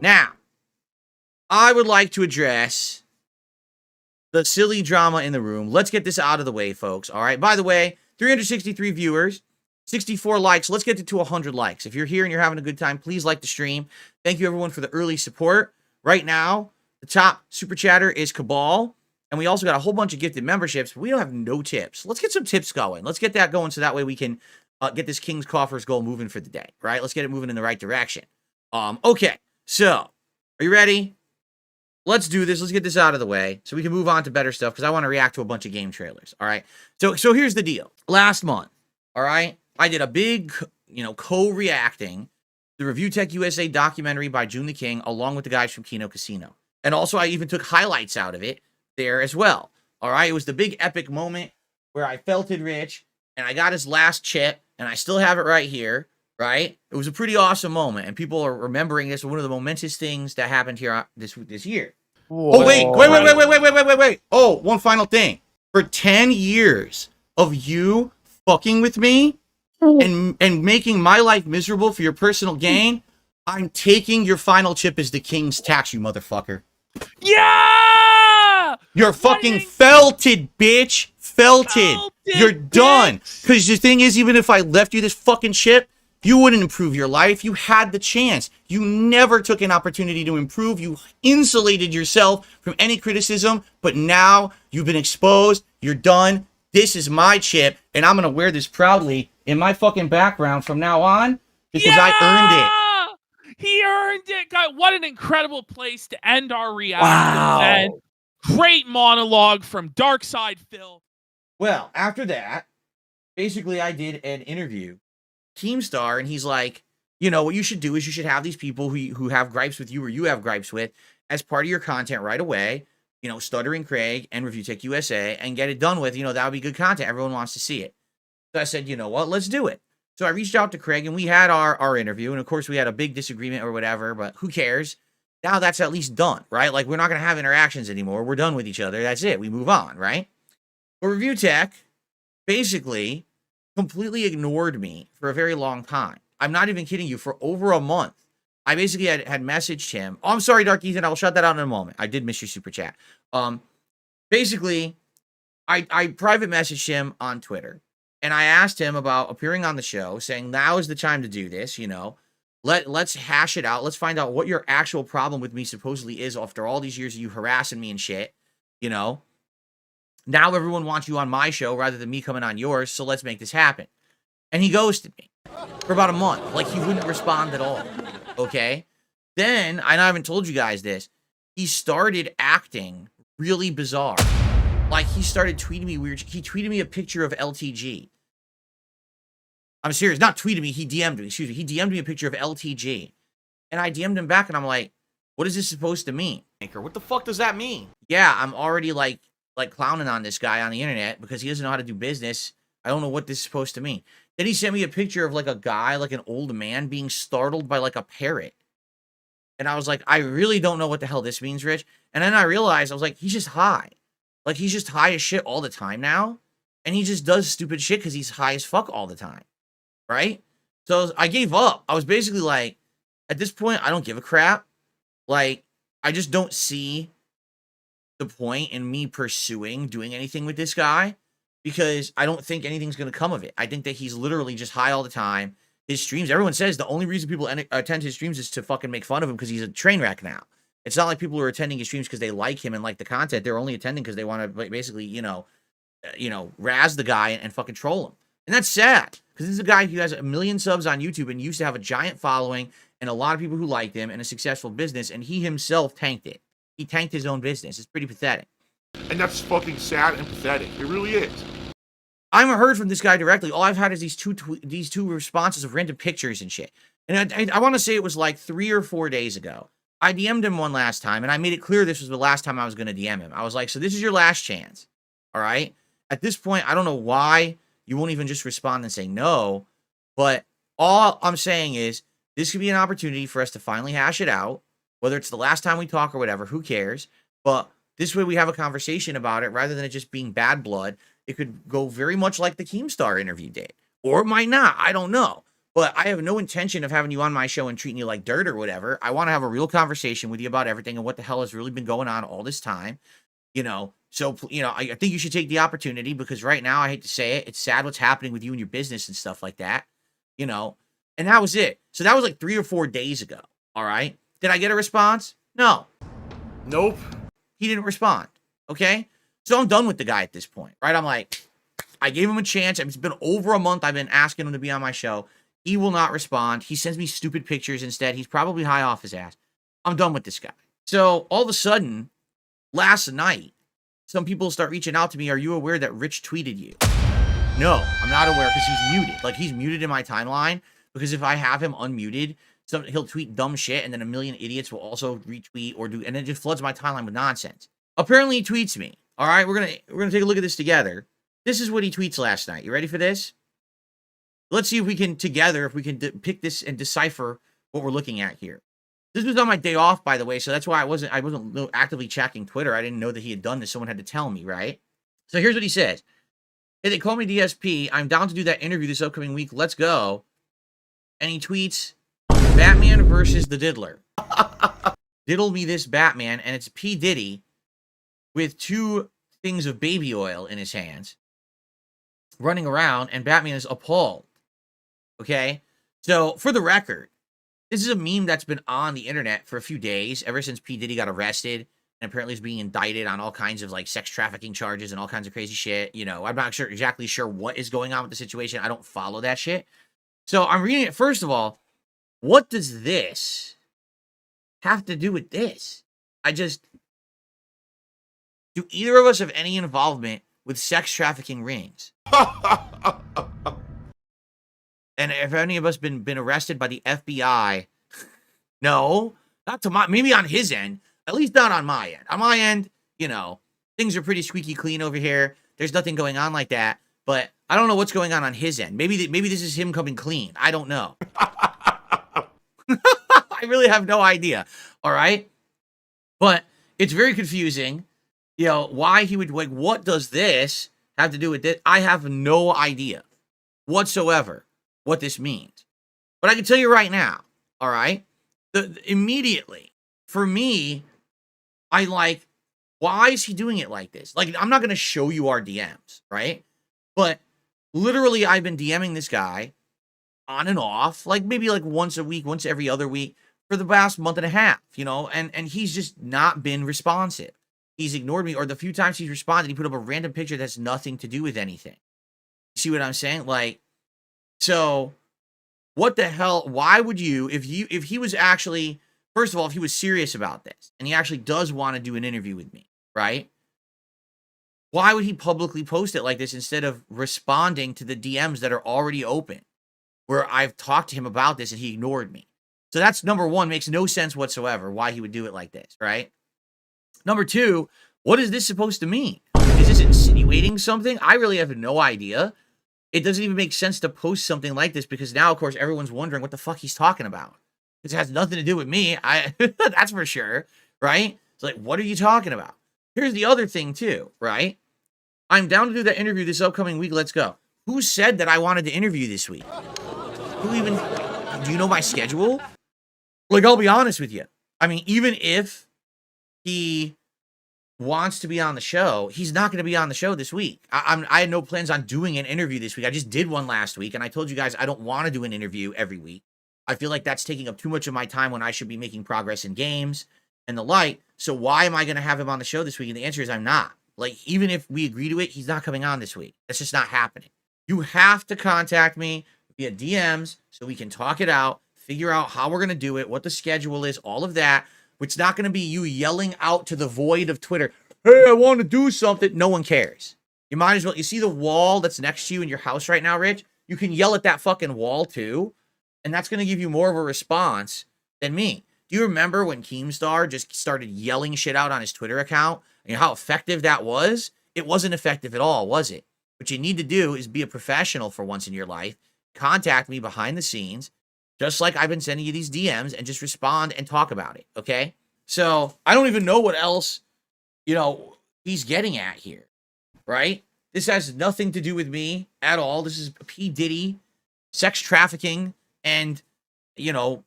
Now, I would like to address the silly drama in the room. Let's get this out of the way, folks. All right. By the way, 363 viewers, 64 likes. Let's get to 100 likes. If you're here and you're having a good time, please like the stream. Thank you, everyone, for the early support. Right now, the top super chatter is Cabal. And we also got a whole bunch of gifted memberships, but we don't have no tips. Let's get some tips going. Let's get that going so that way we can get this King's Coffers goal moving for the day, right? Let's get it moving in the right direction. Okay, so are you ready? Let's do this. Let's get this out of the way so we can move on to better stuff because I want to react to a bunch of game trailers, all right? So here's the deal. Last month, all right, I did a big, co-reacting the Review Tech USA documentary by June the King along with the guys from Kino Casino. And also I even took highlights out of it there as well. All right, it was the big epic moment where I felted Rich and I got his last chip and I still have it right here, right? It was a pretty awesome moment and people are remembering this as one of the momentous things that happened here this year. Whoa. Oh, wait. Oh, one final thing. For 10 years of you fucking with me and making my life miserable for your personal gain, I'm taking your final chip as the King's tax, you motherfucker. Yeah! You're fucking felted, bitch. Felted. You're done. Because the thing is, even if I left you this fucking chip, you wouldn't improve your life. You had the chance. You never took an opportunity to improve. You insulated yourself from any criticism, but now you've been exposed. You're done. This is my chip, and I'm going to wear this proudly in my fucking background from now on because I earned it. He earned it. God, what an incredible place to end our reaction. Wow. Great monologue from Darkside Phil. Well, after that, basically I did an interview, Keemstar, and he's like, what you should do is you should have these people who have gripes with you or you have gripes with as part of your content right away, Stuttering Craig and Review Tech USA, and get it done with. That would be good content. Everyone wants to see it. So I said, you know what, let's do it. So I reached out to Craig and we had our interview. And of course we had a big disagreement or whatever, but who cares? Now that's at least done, right? Like we're not going to have interactions anymore. We're done with each other. That's it. We move on, right? But Review Tech basically completely ignored me for a very long time. I'm not even kidding you. For over a month, I basically had messaged him. Oh, I'm sorry, Dark Ethan. I will shut that out in a moment. I did miss your super chat. Basically, I private messaged him on Twitter. And I asked him about appearing on the show, saying now is the time to do this, Let's hash it out. Let's find out what your actual problem with me supposedly is after all these years of you harassing me and shit, Now everyone wants you on my show rather than me coming on yours, so let's make this happen. And he ghosted me for about a month. Like, he wouldn't respond at all, okay? Then, and I haven't told you guys this, he started acting really bizarre. Like, he started tweeting me weird. He tweeted me a picture of LTG. I'm serious. Not tweeted me. He DM'd me. Excuse me. He DM'd me a picture of LTG. And I DM'd him back, and I'm like, what is this supposed to mean? What the fuck does that mean? Yeah, I'm already, like clowning on this guy on the internet because he doesn't know how to do business. I don't know what this is supposed to mean. Then he sent me a picture of, like, a guy, like an old man, being startled by, like, a parrot. And I was like, I really don't know what the hell this means, Rich. And then I realized, I was like, he's just high. Like, he's just high as shit all the time now. And he just does stupid shit because he's high as fuck all the time. Right? So I gave up. I was basically like, at this point, I don't give a crap. Like, I just don't see the point in me pursuing doing anything with this guy because I don't think anything's going to come of it. I think that he's literally just high all the time. His streams, everyone says the only reason people attend his streams is to fucking make fun of him because he's a train wreck now. It's not like people are attending his streams because they like him and like the content. They're only attending because they want to basically, razz the guy and fucking troll him. And that's sad because this is a guy who has 1 million subs on YouTube and used to have a giant following and a lot of people who liked him and a successful business. And he himself tanked it. He tanked his own business. It's pretty pathetic. And that's fucking sad and pathetic. It really is. I haven't heard from this guy directly. All I've had is these two responses of random pictures and shit. And I want to say it was like 3 or 4 days ago. I DM'd him one last time, and I made it clear this was the last time I was going to DM him. I was like, so this is your last chance, all right? At this point, I don't know why you won't even just respond and say no, but all I'm saying is this could be an opportunity for us to finally hash it out, whether it's the last time we talk or whatever, who cares? But this way we have a conversation about it rather than it just being bad blood. It could go very much like the Keemstar interview did, or it might not. I don't know. but I have no intention of having you on my show and treating you like dirt or whatever. I want to have a real conversation with you about everything and what the hell has really been going on all this time. So, I think you should take the opportunity, because right now, I hate to say it, it's sad what's happening with you and your business and stuff like that, and that was it. So that was like 3 or 4 days ago. All right. Did I get a response? No. Nope. He didn't respond. Okay. So I'm done with the guy at this point, right? I'm like, I gave him a chance. It's been over a month. I've been asking him to be on my show. He will not respond. He sends me stupid pictures instead. He's probably high off his ass. I'm done with this guy. So all of a sudden, last night, some people start reaching out to me. Are you aware that Rich tweeted you? No, I'm not aware, because he's muted. Like, he's muted in my timeline, because if I have him unmuted, he'll tweet dumb shit, and then a million idiots will also retweet or do, and it just floods my timeline with nonsense. Apparently, he tweets me. All right, we're gonna take a look at this together. This is what he tweets last night. You ready for this? Let's see if we can pick this and decipher what we're looking at here. This was on my day off, by the way, so that's why I wasn't actively checking Twitter. I didn't know that he had done this. Someone had to tell me, right? So here's what he says. Hey, they call me DSP. I'm down to do that interview this upcoming week. Let's go. And he tweets, Batman versus the Diddler. Diddle me this Batman, and it's P. Diddy with 2 things of baby oil in his hands, running around, and Batman is appalled. Okay? So, for the record, this is a meme that's been on the internet for a few days, ever since P. Diddy got arrested, and apparently is being indicted on all kinds of, like, sex trafficking charges and all kinds of crazy shit. I'm not exactly sure what is going on with the situation. I don't follow that shit. So, I'm reading it. First of all, what does this have to do with this? Do either of us have any involvement with sex trafficking rings? And have any of us been arrested by the FBI? No, not to maybe on his end, at least not on my end. On my end, things are pretty squeaky clean over here. There's nothing going on like that, but I don't know what's going on his end. Maybe this is him coming clean. I don't know. I really have no idea. All right. But it's very confusing. Why he would, like, what does this have to do with this? I have no idea whatsoever what this means. But I can tell you right now, all right? Immediately, for me, I like, why is he doing it like this? Like, I'm not going to show you our DMs, right? But literally, I've been DMing this guy on and off, like maybe like once a week, once every other week for the past month and a half, and he's just not been responsive. He's ignored me, or the few times he's responded, he put up a random picture that's nothing to do with anything. See what I'm saying? Like, so what the hell? Why would you, if he was actually, first of all, if he was serious about this and he actually does want to do an interview with me, right? Why would he publicly post it like this instead of responding to the DMs that are already open, where I've talked to him about this and he ignored me? So that's number one, makes no sense whatsoever why he would do it like this, right? Number two, what is this supposed to mean? Is this insinuating something? I really have no idea. It doesn't even make sense to post something like this, because now, of course, everyone's wondering what the fuck he's talking about. It has nothing to do with me. That's for sure, right? It's like, what are you talking about? Here's the other thing too, right? I'm down to do that interview this upcoming week. Let's go. Who said that I wanted to interview this week? Do you know my schedule? Like, I'll be honest with you. I mean, even if he wants to be on the show, he's not going to be on the show this week. I had no plans on doing an interview this week. I just did one last week, and I told you guys I don't want to do an interview every week. I feel like that's taking up too much of my time when I should be making progress in games and the like. So why am I going to have him on the show this week? And the answer is I'm not. Like, even if we agree to it, he's not coming on this week. That's just not happening. You have to contact me via DMs so we can talk it out, figure out how we're going to do it, what the schedule is, all of that. It's not going to be you yelling out to the void of Twitter, hey, I want to do something. No one cares. You might as well, you see the wall that's next to you in your house right now, Rich? You can yell at that fucking wall too, and that's going to give you more of a response than me. Do you remember when Keemstar just started yelling shit out on his Twitter account and how effective that was? It wasn't effective at all, was it? What you need to do is be a professional for once in your life. Contact me behind the scenes, just like I've been sending you these DMs, and just respond and talk about it, okay? So I don't even know what else, he's getting at here, right? This has nothing to do with me at all. This is P. Diddy, sex trafficking, and,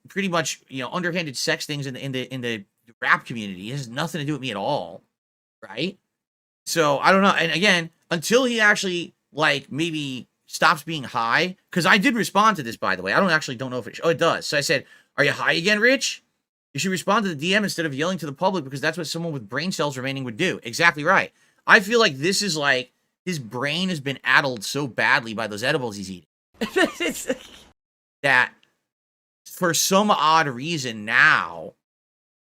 pretty much, underhanded sex things in the rap community. It has nothing to do with me at all, right? So I don't know. And again, until he actually maybe stops being high, because I did respond to this, by the way. I don't know if it does. So I said, "Are you high again, Rich? You should respond to the DM instead of yelling to the public, because that's what someone with brain cells remaining would do." Exactly right. I feel like this is his brain has been addled so badly by those edibles he's eating that for some odd reason now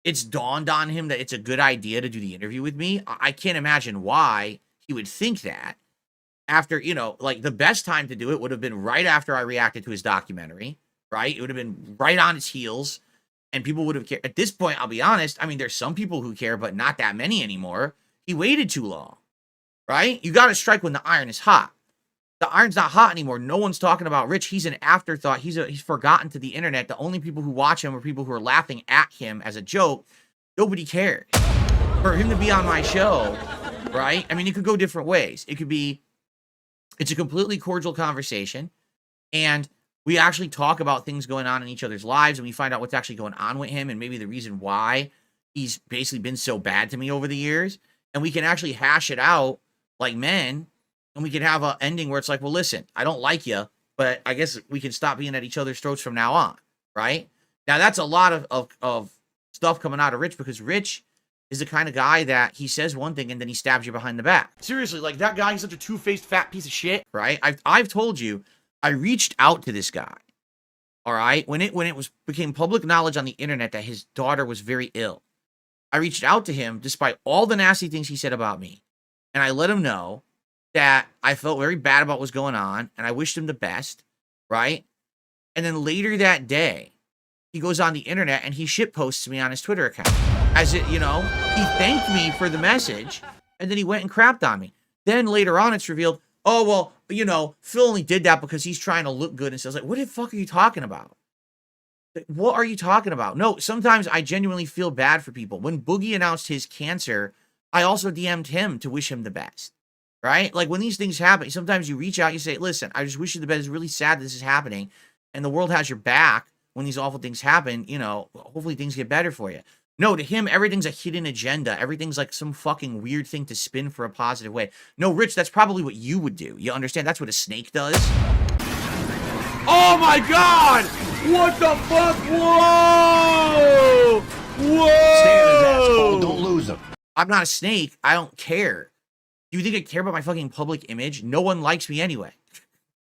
it's dawned on him that it's a good idea to do the interview with me. I can't imagine why he would think that after, the best time to do it would have been right after I reacted to his documentary, right? It would have been right on its heels, and people would have cared. At this point, I'll be honest, I mean, there's some people who care, but not that many anymore. He waited too long, right? You got to strike when the iron is hot. The iron's not hot anymore. No one's talking about Rich. He's an afterthought. He's forgotten to the internet. The only people who watch him are people who are laughing at him as a joke. Nobody cares. For him to be on my show, right? I mean, it could go different ways. It's a completely cordial conversation, and we actually talk about things going on in each other's lives, and we find out what's actually going on with him and maybe the reason why he's basically been so bad to me over the years. And we can actually hash it out like men, and we can have an ending where it's like, well, listen, I don't like you, but I guess we can stop being at each other's throats from now on, right? Now, that's a lot of stuff coming out of Rich, because Rich is the kind of guy that he says one thing and then he stabs you behind the back. Seriously, that guy is such a two-faced fat piece of shit, right? I've told you, I reached out to this guy, all right? When it became public knowledge on the internet that his daughter was very ill, I reached out to him despite all the nasty things he said about me, and I let him know that I felt very bad about what was going on, and I wished him the best, right? And then later that day, he goes on the internet and he shitposts me on his Twitter account. As it, he thanked me for the message, and then he went and crapped on me. Then later on, it's revealed, oh, well, Phil only did that because he's trying to look good. And so I was like, what the fuck are you talking about? What are you talking about? No, sometimes I genuinely feel bad for people. When Boogie announced his cancer, I also DM'd him to wish him the best, right? Like, when these things happen, sometimes you reach out, you say, listen, I just wish you the best. It's really sad that this is happening, and the world has your back when these awful things happen. Hopefully things get better for you. No, to him, everything's a hidden agenda. Everything's like some fucking weird thing to spin for a positive way. No, Rich, that's probably what you would do. You understand? That's what a snake does. Oh my God! What the fuck? Whoa! Whoa! Stay on his asshole. Don't lose him. I'm not a snake. I don't care. Do you think I care about my fucking public image? No one likes me anyway.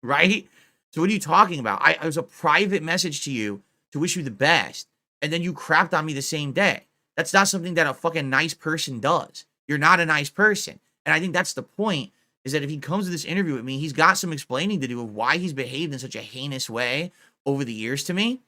Right? So what are you talking about? It was a private message to you to wish you the best, and then you crapped on me the same day. That's not something that a fucking nice person does. You're not a nice person. And I think that's the point, is that if he comes to this interview with me, he's got some explaining to do of why he's behaved in such a heinous way over the years to me.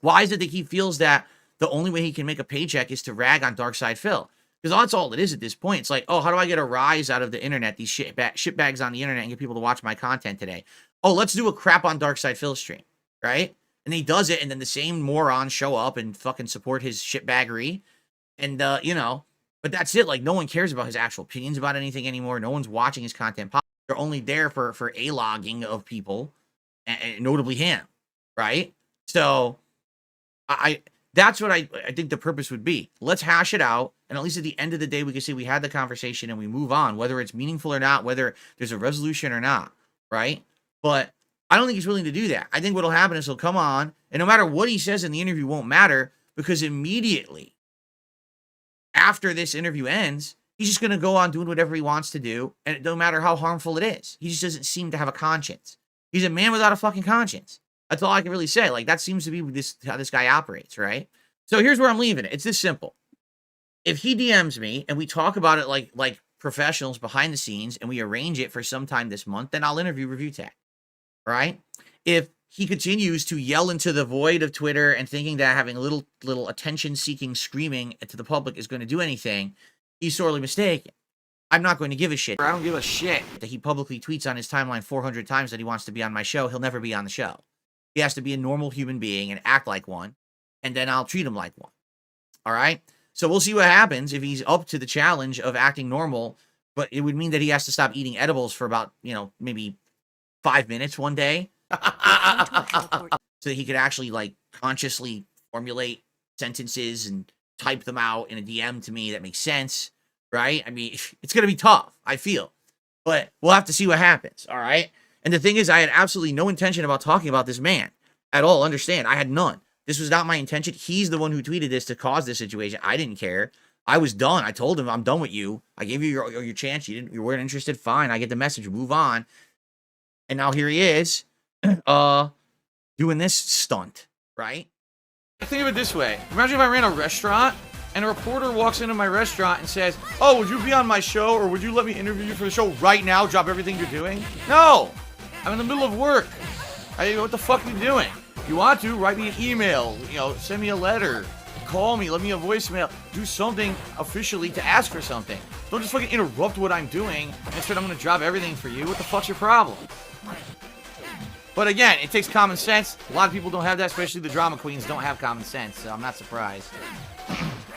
Why is it that he feels that the only way he can make a paycheck is to rag on Darkside Phil? Because that's all it is at this point. It's like, oh, how do I get a rise out of the internet, these shitbags on the internet, and get people to watch my content today? Oh, let's do a crap on Darkside Phil stream, right? And he does it, and then the same morons show up and fucking support his shitbaggery. And, but that's it. Like, no one cares about his actual opinions about anything anymore. No one's watching his content. They're only there for a-logging of people, and notably him, right? So, that's what I think the purpose would be. Let's hash it out, and at least at the end of the day, we can say we had the conversation and we move on, whether it's meaningful or not, whether there's a resolution or not, right? But I don't think he's willing to do that. I think what'll happen is he'll come on, and no matter what he says in the interview won't matter, because immediately after this interview ends, he's just going to go on doing whatever he wants to do, and it don't matter how harmful it is. He just doesn't seem to have a conscience. He's a man without a fucking conscience. That's all I can really say. Like, that seems to be how this guy operates, right? So here's where I'm leaving it. It's this simple. If he DMs me and we talk about it like professionals behind the scenes, and we arrange it for sometime this month, then I'll interview Review Tech, right? If he continues to yell into the void of Twitter and thinking that having a little attention-seeking screaming to the public is going to do anything, he's sorely mistaken. I'm not going to give a shit. I don't give a shit that he publicly tweets on his timeline 400 times that he wants to be on my show. He'll never be on the show. He has to be a normal human being and act like one, and then I'll treat him like one. All right? So we'll see what happens if he's up to the challenge of acting normal, but it would mean that he has to stop eating edibles for about, maybe 5 minutes one day. so that he could actually like consciously formulate sentences and type them out in a DM to me that makes sense, right? I mean, it's going to be tough, I feel, but we'll have to see what happens, all right? And the thing is, I had absolutely no intention about talking about this man at all. Understand? I had none. This was not my intention. He's the one who tweeted this to cause this situation. I didn't care. I was done. I told him, I'm done with you. I gave you your chance. You weren't interested. Fine. I get the message. Move on. And now here he is, doing this stunt, right? Think of it this way. Imagine if I ran a restaurant and a reporter walks into my restaurant and says, oh, would you be on my show, or would you let me interview you for the show right now? Drop everything you're doing? No. I'm in the middle of work. What the fuck are you doing? If you want to, write me an email, send me a letter, call me, let me a voicemail, do something officially to ask for something. Don't just fucking interrupt what I'm doing and say I'm gonna drop everything for you. What the fuck's your problem? But again, it takes common sense. A lot of people don't have that, especially the drama queens don't have common sense, so I'm not surprised.